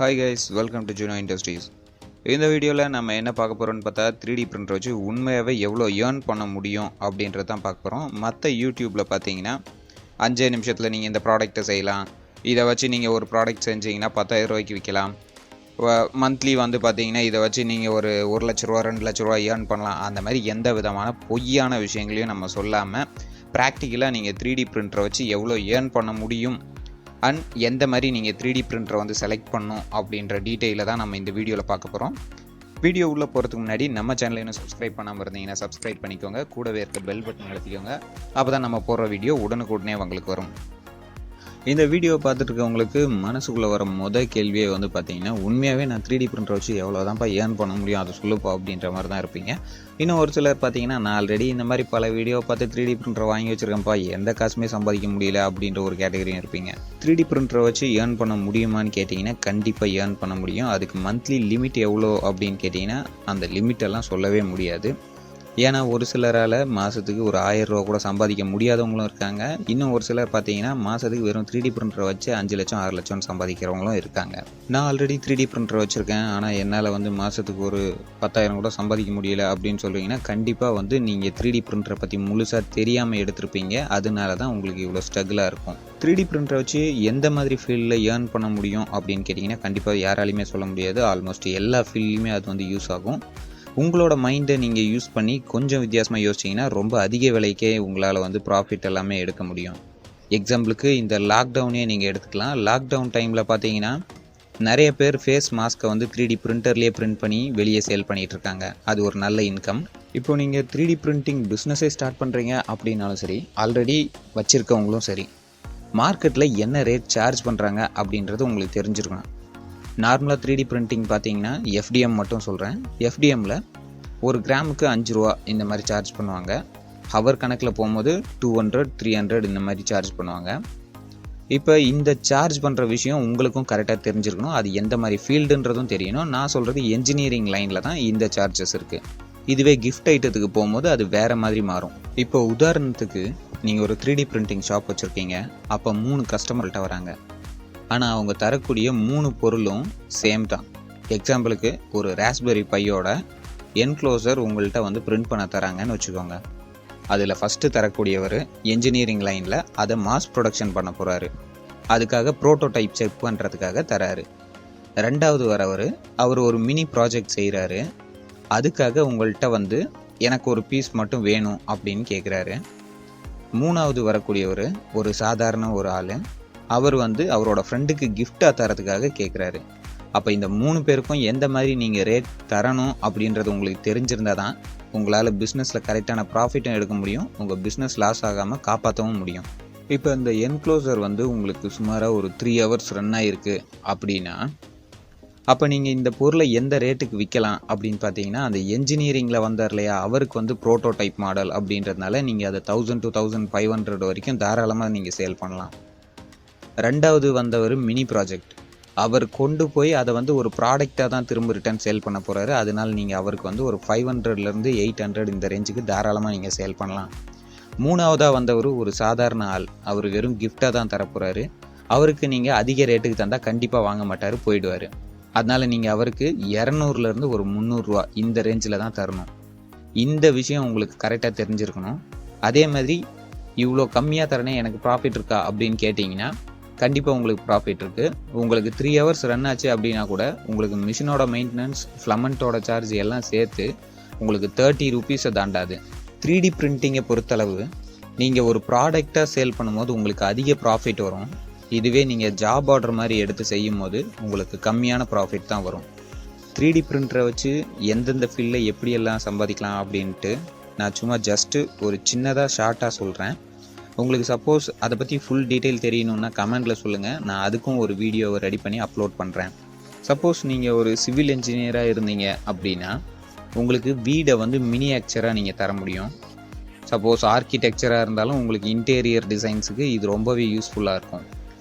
Hi guys, welcome to Jino Industries. இந்த வீடியோவில் நம்ம என்ன பார்க்க போகிறோம்னு பார்த்தா 3D பிரிண்டர் வச்சு உண்மையாகவே எவ்வளோ ஏர்ன் பண்ண முடியும் அப்படின்றத தான் பார்க்க போகிறோம். மற்ற யூடியூப்பில் பார்த்தீங்கன்னா 5 நிமிஷத்தில் நீங்கள் இந்த ப்ராடக்ட்டை செய்யலாம், இதை வச்சு நீங்கள் ஒரு ப்ராடக்ட் செஞ்சீங்கன்னா 10,000 ரூபாய்க்கு விற்கலாம், மந்த்லி வந்து பார்த்தீங்கன்னா இதை வச்சு நீங்கள் ஒரு 1 லட்ச ரூபா 2 லட்ச ரூபா ஏர்ன் பண்ணலாம். அந்த மாதிரி எந்த விதமான பொய்யான விஷயங்களையும் நம்ம சொல்லாமல் ப்ராக்டிக்கலாக நீங்கள் 3D பிரிண்டரை வச்சு எவ்வளோ ஏர்ன் பண்ண முடியும் அண்ட் எந்த மாதிரி நீங்கள் 3D பிரிண்டரை வந்து செலக்ட் பண்ணணும் அப்படின்ற டீட்டெயிலை தான் நம்ம இந்த வீடியோவில் பார்க்க போகிறோம். வீடியோ உள்ளே போகிறதுக்கு முன்னாடி நம்ம சேனலை இன்னும் சப்ஸ்கிரைப் பண்ணாமல் இருந்தீங்கன்னா சப்ஸ்கிரைப் பண்ணிக்கோங்க, கூடவே இருக்க பெல் பட்டன் அழுத்திக்கோங்க. அப்போ தான் நம்ம போடுற வீடியோ உடனுக்குடனே உங்களுக்கு வரும். இந்த வீடியோ பார்த்துட்டு இருக்கவங்களுக்கு மனசுக்குள்ளே வர கேள்வியே வந்து பார்த்தீங்கன்னா, உண்மையாகவே நான் 3D பிரிண்டர் வச்சு எவ்வளோதான்ப்பா ஏர்ன் பண்ண முடியும் அதை சொல்லுப்பா அப்படின்ற மாதிரி தான் இருப்பீங்க. இன்னும் ஒரு சிலர் பார்த்தீங்கன்னா, நான் ஆல்ரெடி இந்த மாதிரி பல வீடியோ பார்த்து 3D பிரிண்டர் வாங்கி வச்சுருக்கேன்ப்பா, எந்த காசுமே சம்பாதிக்க முடியல அப்படின்ற ஒரு கேட்டகரியும் இருப்பீங்க. 3D பிரிண்டரை வச்சு ஏர்ன் பண்ண முடியுமான்னு கேட்டிங்கன்னா கண்டிப்பாக ஏர்ன் பண்ண முடியும். அதுக்கு மந்த்லி லிமிட் எவ்வளோ அப்படின்னு கேட்டிங்கன்னா அந்த லிமிட்டெல்லாம் சொல்லவே முடியாது. ஏன்னா ஒரு சிலரால் மாதத்துக்கு ஒரு 1000 ரூபா கூட சம்பாதிக்க முடியாதவங்களும் இருக்காங்க. இன்னும் ஒரு சிலர் பார்த்தீங்கன்னா மாதத்துக்கு வெறும் 3D பிரிண்டரை வச்சு 5 லட்சம் 6 லட்சம் சம்பாதிக்கிறவங்களும் இருக்காங்க. நான் ஆல்ரெடி 3D பிரிண்டர் வச்சுருக்கேன், ஆனால் என்னால் வந்து மாதத்துக்கு ஒரு 10,000 கூட சம்பாதிக்க முடியல அப்படின்னு சொல்கிறீங்கன்னா கண்டிப்பாக வந்து நீங்கள் 3D பிரிண்டரை பற்றி முழுசாக தெரியாமல் எடுத்திருப்பீங்க. அதனால தான் உங்களுக்கு இவ்வளோ ஸ்ட்ரகிளாக இருக்கும். 3D பிரிண்டரை வச்சு எந்த மாதிரி ஃபீல்டில் ஏர்ன் பண்ண முடியும் அப்படின்னு கேட்டிங்கன்னா கண்டிப்பாக யாராலையுமே சொல்ல முடியாது. ஆல்மோஸ்ட் எல்லா ஃபீல்ட்லையுமே அது வந்து யூஸ் ஆகும். உங்களோட மைண்டை நீங்கள் யூஸ் பண்ணி கொஞ்சம் வித்தியாசமாக யோசிச்சிங்கன்னா ரொம்ப அதிக விலைக்கே உங்களால் வந்து ப்ராஃபிட் எல்லாமே எடுக்க முடியும். எக்ஸாம்பிளுக்கு இந்த லாக்டவுனே நீங்கள் எடுத்துக்கலாம். லாக்டவுன் டைமில் பார்த்தீங்கன்னா நிறைய பேர் ஃபேஸ் மாஸ்க்கை வந்து 3D பிரிண்டர்லேயே பிரிண்ட் பண்ணி வெளியே சேல் பண்ணிகிட்ருக்காங்க. அது ஒரு நல்ல இன்கம். இப்போ நீங்கள் 3D பிரிண்டிங் பிஸ்னஸே ஸ்டார்ட் பண்ணுறீங்க அப்படின்னாலும் சரி, ஆல்ரெடி வச்சுருக்கவங்களும் சரி, மார்க்கெட்டில் என்ன ரேட் சார்ஜ் பண்ணுறாங்க அப்படின்றது உங்களுக்கு தெரிஞ்சிருக்கணும். நார்மலாக 3D பிரிண்டிங் பார்த்தீங்கன்னா FDM மட்டும் சொல்கிறேன். FDMல ஒரு கிராமுக்கு 5 ரூபா இந்த மாதிரி சார்ஜ் பண்ணுவாங்க. ஹவர் கணக்கில் போகும்போது 200 300 இந்த மாதிரி சார்ஜ் பண்ணுவாங்க. இப்போ இந்த சார்ஜ் பண்ணுற விஷயம் உங்களுக்கும் கரெக்டாக தெரிஞ்சிருக்கணும். அது எந்த மாதிரி ஃபீல்டுன்றதும் தெரியணும். நான் சொல்கிறது என்ஜினியரிங் லைனில் தான் இந்த சார்ஜஸ் இருக்குது. இதுவே கிஃப்ட் ஐட்டத்துக்கு போகும்போது அது வேறு மாதிரி மாறும். இப்போ உதாரணத்துக்கு நீங்கள் ஒரு 3D பிரிண்டிங் ஷாப் வச்சுருக்கீங்க. அப்போ 3 கஸ்டமர்கிட்ட வராங்க. ஆனால் அவங்க தரக்கூடிய 3 பொருளும் சேம் தான். எக்ஸாம்பிளுக்கு ஒரு ராஸ்பெரி பையோட என்க்ளோசர் உங்கள்கிட்ட வந்து பிரிண்ட் பண்ண தராங்கன்னு வச்சுக்கோங்க. அதில் ஃபஸ்ட்டு தரக்கூடியவர் என்ஜினியரிங் லைனில் அதை மாஸ் ப்ரொடக்ஷன் பண்ண போகிறாரு. அதுக்காக ப்ரோட்டோடைப் செக் பண்ணுறதுக்காக தராரு. 2வது வரவர் அவர் ஒரு மினி ப்ராஜெக்ட் செய்கிறாரு. அதுக்காக உங்கள்கிட்ட வந்து எனக்கு ஒரு பீஸ் மட்டும் வேணும் அப்படின்னு கேட்குறாரு. 3வது வரக்கூடியவர் ஒரு சாதாரண ஒரு ஆள். அவர் வந்து அவரோட ஃப்ரெண்டுக்கு கிஃப்டாக தரத்துக்காக கேட்குறாரு. அப்போ இந்த 3 பேருக்கும் எந்த மாதிரி நீங்கள் ரேட் தரணும் அப்படின்றது உங்களுக்கு தெரிஞ்சிருந்தால் தான் உங்களால் பிஸ்னஸில் கரெக்டான ப்ராஃபிட்டும் எடுக்க முடியும், உங்கள் பிஸ்னஸ் லாஸ் ஆகாமல் காப்பாற்றவும் முடியும். இப்போ இந்த என்க்ளோசர் வந்து உங்களுக்கு சுமாராக ஒரு 3 ஹவர்ஸ் ரன் ஆகிருக்கு அப்படின்னா, அப்போ நீங்கள் இந்த பொருளை எந்த ரேட்டுக்கு விற்கலாம் அப்படின்னு பார்த்தீங்கன்னா, அந்த என்ஜினியரிங்கில் வந்தார் இல்லையா, அவருக்கு வந்து ப்ரோட்டோடைப் மாடல் அப்படின்றதுனால நீங்கள் அதை 1000 to 1500 வரைக்கும் தாராளமாக நீங்கள் சேல் பண்ணலாம். 2வது வந்தவர் மினி ப்ராஜெக்ட். அவர் கொண்டு போய் அதை வந்து ஒரு ப்ராடக்டாக தான் திரும்ப ரிட்டர்ன் சேல் பண்ண போகிறாரு. அதனால் நீங்கள் அவருக்கு வந்து ஒரு 500லேருந்து 800 இந்த ரேஞ்சுக்கு தாராளமாக நீங்கள் சேல் பண்ணலாம். 3வதாக வந்தவர் ஒரு சாதாரண ஆள். அவர் வெறும் கிஃப்டாக தான் தரப்போகிறாரு. அவருக்கு நீங்கள் அதிக ரேட்டுக்கு தந்தால் கண்டிப்பாக வாங்க மாட்டார், போயிடுவார். அதனால் நீங்கள் அவருக்கு 200லேருந்து ஒரு 300 ரூபா இந்த ரேஞ்சில் தான் தரணும். இந்த விஷயம் உங்களுக்கு கரெக்டாக தெரிஞ்சிருக்கணும். அதே மாதிரி இவ்வளோ கம்மியாக தரனே எனக்கு ப்ராஃபிட் இருக்கா அப்படின்னு கேட்டிங்கன்னா கண்டிப்பாக உங்களுக்கு ப்ராஃபிட் இருக்குது. உங்களுக்கு 3 ஹவர்ஸ் ரன் ஆச்சு அப்படின்னா கூட உங்களுக்கு மிஷினோட மெயின்டெனன்ஸ், ஃப்ளமெண்ட்டோட சார்ஜ் எல்லாம் சேர்த்து உங்களுக்கு 30 ரூபீஸை தாண்டாது. 3D பிரிண்டிங்கை பொறுத்தளவு நீங்கள் ஒரு ப்ராடக்டாக சேல் பண்ணும்போது உங்களுக்கு அதிக ப்ராஃபிட் வரும். இதுவே நீங்கள் ஜாப் ஆர்டர் மாதிரி எடுத்து செய்யும் போது உங்களுக்கு கம்மியான ப்ராஃபிட் தான் வரும். 3D பிரிண்டரை வச்சு எந்தெந்த ஃபீல்டில் எப்படியெல்லாம் சம்பாதிக்கலாம் அப்படின்ட்டு நான் சும்மா ஜஸ்ட்டு ஒரு சின்னதாக ஷார்ட்டாக சொல்கிறேன். உங்களுக்கு சப்போஸ் அதை பற்றி ஃபுல் டீட்டெயில் தெரியணுன்னா கமெண்டில் சொல்லுங்கள், நான் அதுக்கும் ஒரு வீடியோவை ரெடி பண்ணி அப்லோட் பண்ணுறேன். சப்போஸ் நீங்கள் ஒரு சிவில் இன்ஜினியராக இருந்தீங்க அப்படின்னா உங்களுக்கு வீடை வந்து மினியேச்சராக நீங்கள் தர முடியும். சப்போஸ் ஆர்கிடெக்சராக இருந்தாலும் உங்களுக்கு இன்டீரியர் டிசைன்ஸுக்கு இது ரொம்பவே யூஸ்ஃபுல்லாக இருக்கும்.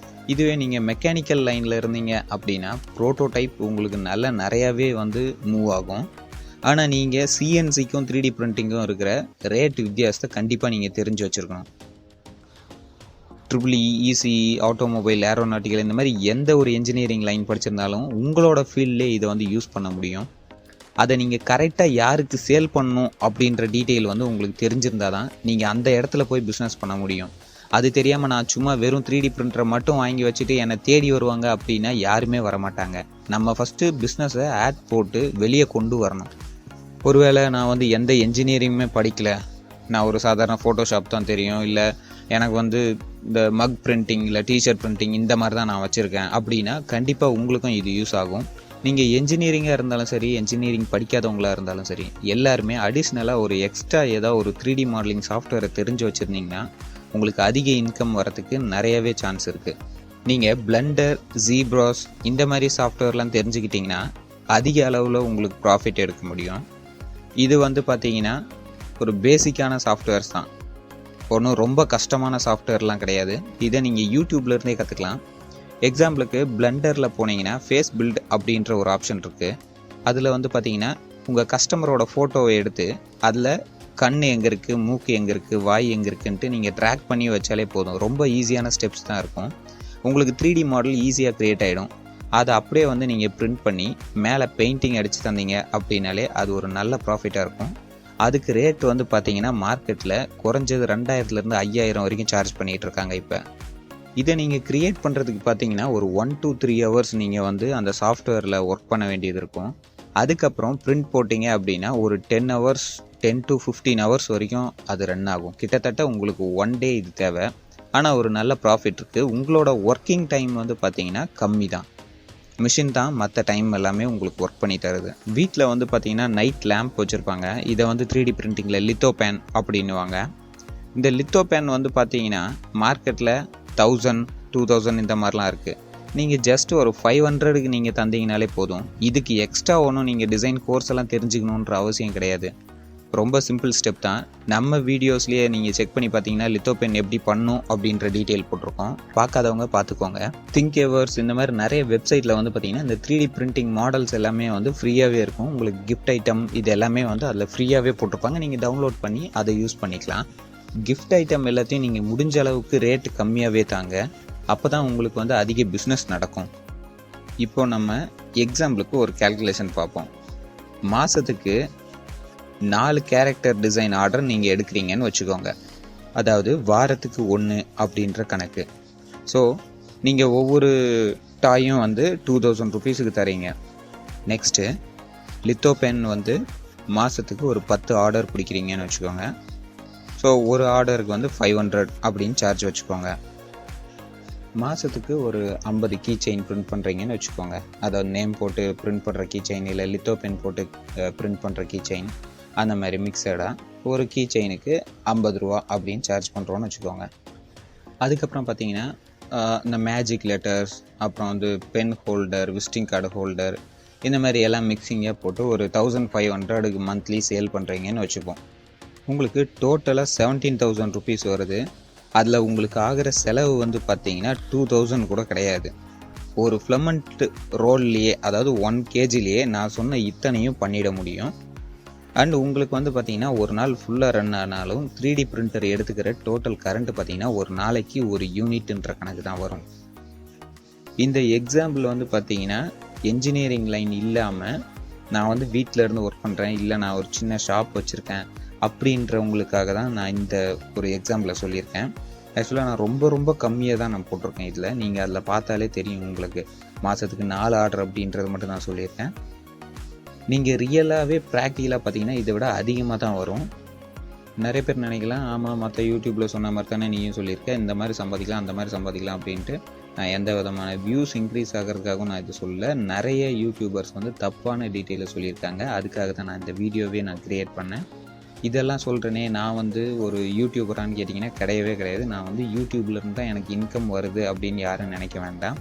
இதுவே நீங்கள் மெக்கானிக்கல் லைனில் இருந்தீங்க அப்படின்னா ப்ரோட்டோடைப் உங்களுக்கு நிறையாவே வந்து மூவ் ஆகும். ஆனால் நீங்கள் CNCக்கும் 3D பிரிண்டிங்கும் இருக்கிற ரேட் வித்தியாசத்தை கண்டிப்பாக நீங்கள் தெரிஞ்சு வச்சுருக்கணும். ட்ரிபிள் இசி, ஆட்டோமொபைல், ஏரோநாட்டிக்கல் இந்த மாதிரி எந்த ஒரு இன்ஜினியரிங் லைன் படிச்சிருந்தாலும் உங்களோட ஃபீல்ட்லேயே இதை வந்து யூஸ் பண்ண முடியும். அதை நீங்கள் கரெக்டாக யாருக்கு சேல் பண்ணணும் அப்படின்ற டீட்டெயில் வந்து உங்களுக்கு தெரிஞ்சிருந்தால் தான் நீங்கள் அந்த இடத்துல போய் பிஸ்னஸ் பண்ண முடியும். அது தெரியாமல் நான் சும்மா வெறும் 3D பிரிண்டரை மட்டும் வாங்கி வச்சுட்டு என்னை தேடி வருவாங்க அப்படின்னா யாருமே வரமாட்டாங்க. நம்ம ஃபஸ்ட்டு பிஸ்னஸை ஆட் போட்டு வெளியே கொண்டு வரணும். ஒருவேளை நான் வந்து எந்த என்ஜினியரிங்குமே படிக்கலை, நான் ஒரு சாதாரண ஃபோட்டோஷாப் தான் தெரியும், இல்லை எனக்கு வந்து இந்த மக் பிரிண்டிங் இல்லை டிஷர்ட் பிரிண்டிங் இந்த மாதிரி தான் நான் வச்சுருக்கேன் அப்படின்னா கண்டிப்பாக உங்களுக்கும் இது யூஸ் ஆகும். நீங்கள் என்ஜினியரிங்காக இருந்தாலும் சரி, என்ஜினியரிங் படிக்காதவங்களாக இருந்தாலும் சரி, எல்லாருமே அடிஷ்னலாக ஒரு எக்ஸ்ட்ரா ஏதாவது ஒரு 3D மாடலிங் சாஃப்ட்வேரை தெரிஞ்சு வச்சுருந்தீங்கன்னா உங்களுக்கு அதிக இன்கம் வரத்துக்கு நிறையவே சான்ஸ் இருக்குது. நீங்கள் பிளெண்டர், ஜீப்ராஸ் இந்த மாதிரி சாஃப்ட்வேர்லாம் தெரிஞ்சுக்கிட்டிங்கன்னா அதிக அளவில் உங்களுக்கு ப்ராஃபிட் எடுக்க முடியும். இது வந்து பார்த்தீங்கன்னா ஒரு பேசிக்கான சாஃப்ட்வேர்ஸ் தான், ஒன்றும் ரொம்ப கஷ்டமான சாஃப்ட்வேர்லாம் கிடையாது. இதை நீங்கள் யூடியூப்லேருந்தே கற்றுக்கலாம். எக்ஸாம்பிளுக்கு பிளெண்டரில் போனீங்கன்னா ஃபேஸ் பில்ட் அப்படின்ற ஒரு ஆப்ஷன் இருக்குது. அதில் வந்து பார்த்தீங்கன்னா உங்கள் கஸ்டமரோட ஃபோட்டோவை எடுத்து அதில் கண் எங்கே இருக்குது, மூக்கு எங்கே இருக்குது, வாய் எங்கே இருக்குன்ட்டு நீங்கள் ட்ராக் பண்ணி வச்சாலே போதும். ரொம்ப ஈஸியான ஸ்டெப்ஸ் தான் இருக்கும். உங்களுக்கு 3D மாடல் ஈஸியாக க்ரியேட் ஆகிடும். அதை அப்படியே வந்து நீங்கள் பிரிண்ட் பண்ணி மேலே பெயிண்டிங் அடித்து தந்தீங்க அப்படின்னாலே அது ஒரு நல்ல ப்ராஃபிட்டாக இருக்கும். அதுக்கு ரேட் வந்து பார்த்தீங்கன்னா மார்க்கெட்டில் குறைஞ்சது 2000லேருந்து 5000 வரைக்கும் சார்ஜ் பண்ணிகிட்டு இருக்காங்க. இப்போ இதை நீங்கள் க்ரியேட் பண்ணுறதுக்கு பார்த்தீங்கன்னா ஒரு 1 to 3 hours நீங்கள் வந்து அந்த சாஃப்ட்வேரில் ஒர்க் பண்ண வேண்டியது இருக்கும். அதுக்கப்புறம் பிரிண்ட் போட்டிங்க அப்படின்னா ஒரு 10 to 15 hours வரைக்கும் அது ரன் ஆகும். கிட்டத்தட்ட உங்களுக்கு 1 day இது தேவை. ஆனால் ஒரு நல்ல ப்ராஃபிட் இருக்குது. உங்களோட ஒர்க்கிங் டைம் வந்து பார்த்தீங்கன்னா கம்மி தான். மிஷின் தான் மற்ற டைம் எல்லாமே உங்களுக்கு ஒர்க் பண்ணி தருது. வீட்டில் வந்து பார்த்தீங்கன்னா நைட் லேம்ப் வச்சுருப்பாங்க. இதை வந்து 3D பிரிண்டிங்கில் லித்தோ பேன் அப்படின்னுவாங்க. இந்த லித்தோ பேன் வந்து பார்த்தீங்கன்னா மார்க்கெட்டில் 1000, 2000 இந்த மாதிரிலாம் இருக்குது. நீங்கள் ஜஸ்ட் ஒரு 500க்கு நீங்கள் தந்தீங்கனாலே போதும். இதுக்கு எக்ஸ்ட்ரா ஒன்றும் நீங்கள் டிசைன் கோர்ஸ் எல்லாம் தெரிஞ்சுக்கணுன்ற அவசியம் கிடையாது. ரொம்ப சிம்பிள் ஸ்டெப் தான். நம்ம வீடியோஸ்லேயே நீங்கள் செக் பண்ணி பார்த்தீங்கன்னா லித்தோ பென் எப்படி பண்ணும் அப்படின்ற டீட்டெயில் போட்டிருக்கோம். பார்க்காதவங்க பார்த்துக்கோங்க. திங்க்எவர்ஸ் இந்த மாதிரி நிறைய வெப்சைட்டில் வந்து பார்த்தீங்கன்னா இந்த 3D பிரிண்டிங் மாடல்ஸ் எல்லாமே வந்து ஃப்ரீயாகவே இருக்கும். உங்களுக்கு கிஃப்ட் ஐட்டம் இது எல்லாமே வந்து அதில் ஃப்ரீயாகவே போட்டிருப்பாங்க. நீங்கள் டவுன்லோட் பண்ணி அதை யூஸ் பண்ணிக்கலாம். கிஃப்ட் ஐட்டம் எல்லாத்தையும் நீங்கள் முடிஞ்ச அளவுக்கு ரேட்டு கம்மியாகவே தாங்க. அப்போ தான் உங்களுக்கு வந்து அதிக பிஸ்னஸ் நடக்கும். இப்போ நம்ம எக்ஸாம்பிளுக்கு ஒரு கேல்குலேஷன் பார்ப்போம். மாதத்துக்கு 4 கேரக்டர் டிசைன் ஆர்டர் நீங்கள் எடுக்கிறீங்கன்னு வச்சுக்கோங்க. அதாவது வாரத்துக்கு 1 அப்படின்ற கணக்கு. ஸோ நீங்கள் ஒவ்வொரு டாயும் வந்து 2000 ருபீஸுக்கு தரீங்க. நெக்ஸ்ட்டு லித்தோ பென் வந்து மாதத்துக்கு ஒரு 10 ஆர்டர் பிடிக்கிறீங்கன்னு வச்சுக்கோங்க. ஸோ ஒரு ஆர்டருக்கு வந்து 500 அப்படின்னு சார்ஜ் வச்சுக்கோங்க. மாதத்துக்கு ஒரு 50 கீ செயின் பிரிண்ட் பண்ணுறீங்கன்னு வச்சுக்கோங்க. அதாவது நேம் போட்டு பிரிண்ட் பண்ணுற கீ செயின் இல்லை லித்தோ பென் போட்டு பிரிண்ட் பண்ணுற கீ செயின் அந்த மாதிரி மிக்சடாக ஒரு கீ செயினுக்கு 50 ரூபா அப்படின்னு சார்ஜ் பண்ணுறோன்னு வச்சுக்கோங்க. அதுக்கப்புறம் பார்த்தீங்கன்னா இந்த மேஜிக் லெட்டர்ஸ், அப்புறம் வந்து pen holder, visiting card holder இந்த மாதிரி எல்லாம் மிக்சிங்காக போட்டு ஒரு 1500க்கு மந்த்லி சேல் பண்ணுறீங்கன்னு வச்சுப்போம். உங்களுக்கு டோட்டலாக 17,000 ருபீஸ் வருது. அதில் உங்களுக்கு ஆகிற செலவு வந்து பார்த்தீங்கன்னா 2000 கூட கிடையாது. ஒரு ஃபிலமெண்ட் ரோல்லையே அதாவது 1 kgலேயே நான் சொன்ன இத்தனையும் பண்ணிட முடியும். அண்ட் உங்களுக்கு வந்து பார்த்தீங்கன்னா ஒரு நாள் ஃபுல்லாக ரன் ஆனாலும் 3D பிரிண்டர் எடுத்துக்கிற டோட்டல் கரண்ட் பார்த்தீங்கன்னா ஒரு நாளைக்கு ஒரு யூனிட்ன்ற கணக்கு தான் வரும். இந்த எக்ஸாம்பிள் வந்து பார்த்தீங்கன்னா என்ஜினியரிங் லைன் இல்லாமல் நான் வந்து வீட்டில் இருந்து ஒர்க் பண்ணுறேன், இல்லை நான் ஒரு சின்ன ஷாப் வச்சுருக்கேன் அப்படின்றவங்களுக்காக தான் நான் இந்த ஒரு எக்ஸாம்பிளை சொல்லியிருக்கேன். ஆக்சுவலாக நான் ரொம்ப கம்மியாக தான் நான் போட்டிருக்கேன். இதில் நீங்கள் அதில் பார்த்தாலே தெரியும் உங்களுக்கு. மாதத்துக்கு 4 ஆர்டர் அப்படின்றது மட்டும் நான் சொல்லியிருக்கேன். நீங்கள் ரியலாகவே ப்ராக்டிக்கலாக பார்த்தீங்கன்னா இதை விட அதிகமாக தான் வரும். நிறைய பேர் நினைக்கலாம், ஆமாம் மற்ற யூடியூப்பில் சொன்ன மாதிரி தானே நீயும் சொல்லியிருக்கேன், இந்த மாதிரி சம்பாதிக்கலாம் அந்த மாதிரி சம்பாதிக்கலாம் அப்படின்ட்டு. நான் எந்த விதமான வியூஸ் இன்க்ரீஸ் ஆகிறதுக்காகவும் நான் இது சொல்லலை. நிறைய யூடியூபர்ஸ் வந்து தப்பான டீட்டெயிலில் சொல்லியிருக்காங்க. அதுக்காக தான் நான் இந்த வீடியோவே நான் க்ரியேட் பண்ணேன். இதெல்லாம் சொல்கிறேனே, நான் வந்து ஒரு யூடியூபரான்னு கேட்டிங்கன்னா கிடையவே கிடையாது. நான் வந்து யூடியூப்லேருந்து தான் எனக்கு இன்கம் வருது அப்படின்னு யாரும் நினைக்க வேண்டாம்.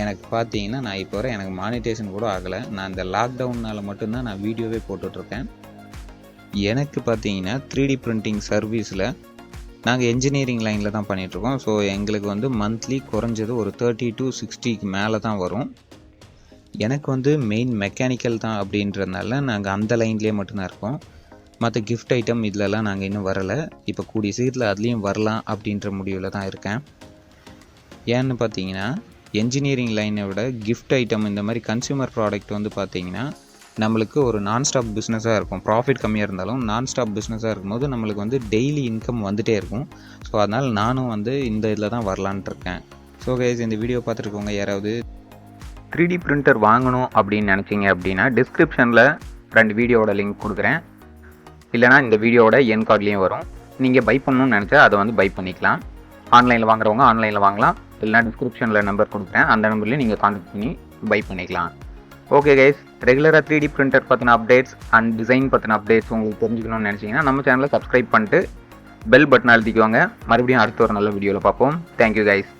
எனக்கு பார்த்தீங்கன்னா நான் இப்போ வரை எனக்கு மானிட்டேஷன் கூட ஆகலை. நான் இந்த லாக்டவுனால் மட்டும்தான் நான் வீடியோவே போட்டுட்ருக்கேன். எனக்கு பார்த்தீங்கன்னா 3D பிரிண்டிங் சர்வீஸில் நாங்கள் என்ஜினியரிங் லைனில் தான் பண்ணிகிட்ருக்கோம். ஸோ எங்களுக்கு வந்து மந்த்லி குறைஞ்சது ஒரு 30 to 60க்கு மேலே தான் வரும். எனக்கு வந்து மெயின் மெக்கானிக்கல் தான் அப்படின்றதுனால நாங்கள் அந்த லைன்லேயே மட்டும்தான் இருக்கோம். மற்ற கிஃப்ட் ஐட்டம் இதிலலாம் நாங்கள் இன்னும் வரலை. இப்போ கூடிய சீக்கிரத்தில் அதுலேயும் வரலாம் அப்படின்ற முடிவில் தான் இருக்கேன். ஏன்னு பார்த்தீங்கன்னா என்ஜினியரிங் லைனை விட கிஃப்ட் ஐட்டம் இந்த மாதிரி கன்சியூமர் ப்ராடக்ட் வந்து பார்த்தீங்கன்னா நம்மளுக்கு ஒரு நான் ஸ்டாப் பிஸ்னஸாக இருக்கும். ப்ராஃபிட் கம்மியாக இருந்தாலும் நான் ஸ்டாப் பிஸ்னஸாக இருக்கும்போது நம்மளுக்கு வந்து டெய்லி இன்கம் வந்துகிட்டே இருக்கும். ஸோ அதனால் நானும் வந்து இந்த இதில் தான் வரலான்ட்டு இருக்கேன். ஸோ கைஸ், இந்த வீடியோ பார்த்துருக்கவங்க யாராவது 3D பிரிண்டர் வாங்கணும் அப்படின்னு நினச்சிங்க அப்படின்னா டிஸ்கிரிப்ஷனில் 2 வீடியோவோட லிங்க் கொடுக்குறேன். இல்லைனா இந்த வீடியோவோட என் கார்ட்லேயும் வரும். நீங்கள் பை பண்ணணும்னு நினச்சா அதை வந்து பை பண்ணிக்கலாம். ஆன்லைனில் வாங்குறவங்க ஆன்லைனில் வாங்கலாம். இல்லைனா டிஸ்கிரிப்ஷனில் நம்பர் கொடுக்குறேன், அந்த நம்பர்லேயும் நீங்கள் கான்டாக்ட் பண்ணி பை பண்ணிக்கலாம். ஓகே கைஸ், ரெகுலராக 3D பிரிண்டர் பற்றின அப்டேட்ஸ் அண்ட் டிசைன் பற்றின அப்டேட்ஸ் உங்களுக்கு தெரிஞ்சுக்கணும்னு நினச்சிங்கன்னா நம்ம சேனலை சப்ஸ்கிரைப் பண்ணிட்டு பெல் பட்டன் அழுத்திக்குவாங்க. மறுபடியும் அடுத்த ஒரு நல்ல வீடியோவில் பார்ப்போம். Thank you guys.